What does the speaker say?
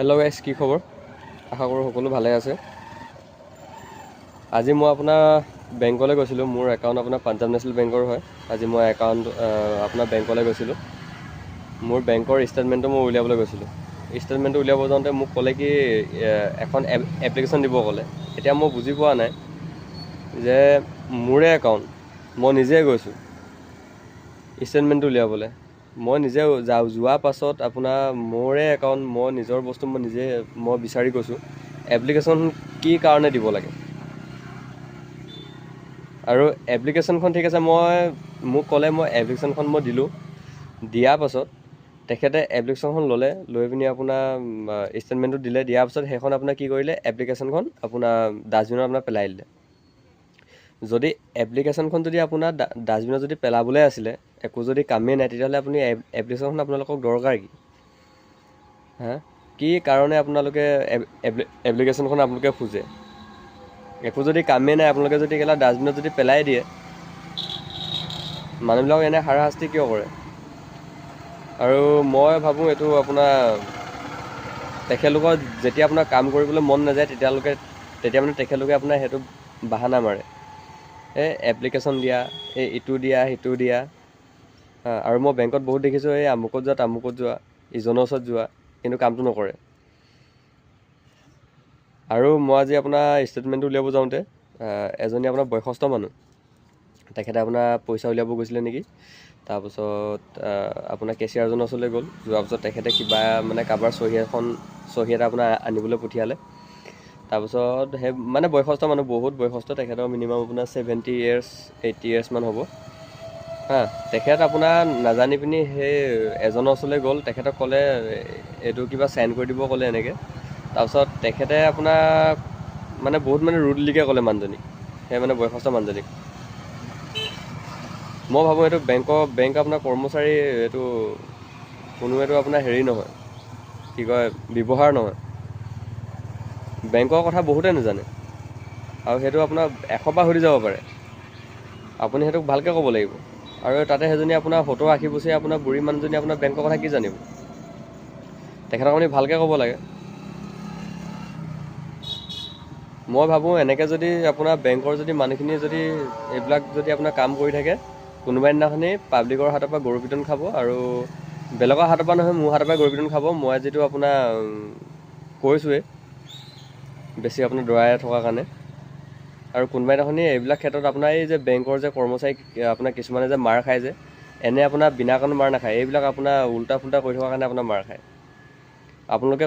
Hello' গাইছ, কি খবৰ? আশা কৰোঁ সকলো ভালে আছে। আজি মই আপোনাৰ বেংকলৈ গৈছিলোঁ। মোৰ একাউণ্ট আপোনাৰ পাঞ্জাৱ নেশ্যনেল বেংকৰ হয়। আজি মই আপোনাৰ বেংকলৈ গৈছিলোঁ। মোৰ বেংকৰ ষ্টেটমেণ্টটো মই উলিয়াবলৈ গৈছিলোঁ। ষ্টেটমেণ্টটো উলিয়াব যাওঁতে মোক ক'লে কি এখন এপ্লিকেশ্যন দিব ক'লে। এতিয়া মই বুজি পোৱা নাই যে মোৰে একাউণ্ট, মই নিজে গৈছোঁ ষ্টেটমেণ্টটো উলিয়াবলৈ। মই নিজে যোৱাৰ পাছত আপোনাৰ মোৰে একাউণ্ট, মই নিজৰ বস্তু মই বিচাৰি গৈছোঁ। এপ্লিকেশ্যন কি কাৰণে দিব লাগে? আৰু এপ্লিকেশ্যনখন ঠিক আছে, মোক ক'লে মই এপ্লিকেশ্যনখন মই দিলোঁ। দিয়াৰ পাছত তেখেতে এপ্লিকেশ্যনখন লৈ পিনি আপোনাৰ ষ্টেটমেণ্টটো দিলে। দিয়াৰ পাছত সেইখন আপোনাৰ কি কৰিলে, এপ্লিকেশ্যনখন আপোনাৰ ডাষ্টবিনত আপোনাৰ পেলাই দিলে। যদি এপ্লিকেশ্যনখন যদি আপোনাৰ ডাষ্টবিনত যদি পেলাবলৈ আছিলে, একো যদি কামেই নাই, তেতিয়াহ'লে আপুনি এপ্লিকেশ্যনখন আপোনালোকক দৰকাৰ কি? কি কাৰণে আপোনালোকে এপ্লিকেশ্যনখন খোজে? একো যদি কামেই নাই, আপোনালোকে যদি কেলা ডাষ্টবিনত যদি পেলাই দিয়ে, মানুহবিলাকক এনে হাৰাশাস্তি কিয় কৰে? আৰু মই ভাবোঁ এইটো আপোনাৰ তেখেতলোকৰ যেতিয়া আপোনাৰ কাম কৰিবলৈ মন নাযায়, তেতিয়া মানে তেখেতলোকে আপোনাৰ সেইটো বাহানা মাৰে। এপ্লিকেশ্যন দিয়া, ইটো দিয়া সিটো দিয়া। আৰু মই বেংকত বহুত দেখিছোঁ, আমুকত যোৱা তামুকত যোৱা, ইজনৰ ওচৰত যোৱা, কিন্তু কামটো নকৰে। আৰু মই আজি আপোনাৰ ষ্টেটমেণ্টটো উলিয়াব যাওঁতে এজনী আপোনাৰ বয়সস্থ মানুহ, তেখেতে আপোনাৰ পইচা উলিয়াব গৈছিলে নেকি। তাৰপাছত আপোনাৰ কেচিয়াৰজনৰ ওচৰলৈ গ'ল। যোৱাৰ পাছত তেখেতে কিবা মানে কাৰোবাৰ চহী এটা আপোনাৰ আনিবলৈ পঠিয়ালে। তাৰপাছত মানে বয়সস্থ মানুহ, বহুত বয়সস্থ, তেখেতৰ মিনিমাম আপোনাৰ 70 years 80 years মান হ'ব। তেখেত আপোনাৰ নাজানি পিনি সেই এজনৰ ওচৰলৈ গ'ল। তেখেতক ক'লে এইটো কিবা চাইন কৰি দিব ক'লে এনেকৈ। তাৰপাছত তেখেতে আপোনাক মানে বহুত ৰুডলিকৈ ক'লে মানুহজনীক, সেই মানে বয়সস্থ মানুহজনীক। মই ভাবোঁ এইটো বেংক আপোনাৰ কৰ্মচাৰী এইটো আপোনাৰ হেৰি নহয়, কি কয়, ব্যৱহাৰ নহয়। বেংকৰ কথা বহুতেই নাজানে, আৰু সেইটো আপোনাক 100 বাৰ সুধি যাব পাৰে। আপুনি সেইটোক ভালকৈ ক'ব লাগিব। আৰু তাতে সেইজনী আপোনাৰ 70-80 বছৰীয়া আপোনাৰ বুঢ়ী মানুহজনী আপোনাৰ বেংকৰ কথা কি জানিব? তেখেতক আপুনি ভালকৈ ক'ব লাগে। মই ভাবোঁ এনেকৈ যদি আপোনাৰ বেংকৰ যদি মানুহখিনি যদি এইবিলাক যদি আপোনাৰ কাম কৰি থাকে, কোনোবা দিনাখনি পাব্লিকৰ হাতৰ পৰা গৰু পিটন খাব। আৰু বেলেগৰ হাতৰ পৰা নহয়, মোৰ হাতৰ পৰা গৰু পিটন খাব। মই যিটো আপোনাৰ কৈছোঁৱেই, বেছি আপোনাৰ দৌৰাই থকাৰ কাৰণে। আৰু কোনোবা দিনাখনি এইবিলাক ক্ষেত্ৰত আপোনাৰ এই যে বেংকৰ যে কৰ্মচাৰী আপোনাৰ কিছুমানে যে মাৰ খায় যে, এনে আপোনাৰ বিনা কাৰণত মাৰ নাখায়। এইবিলাক আপোনাৰ উল্টা ফুল্টা কৰি থকাৰ কাৰণে আপোনাৰ মাৰ খায়। আপোনালোকে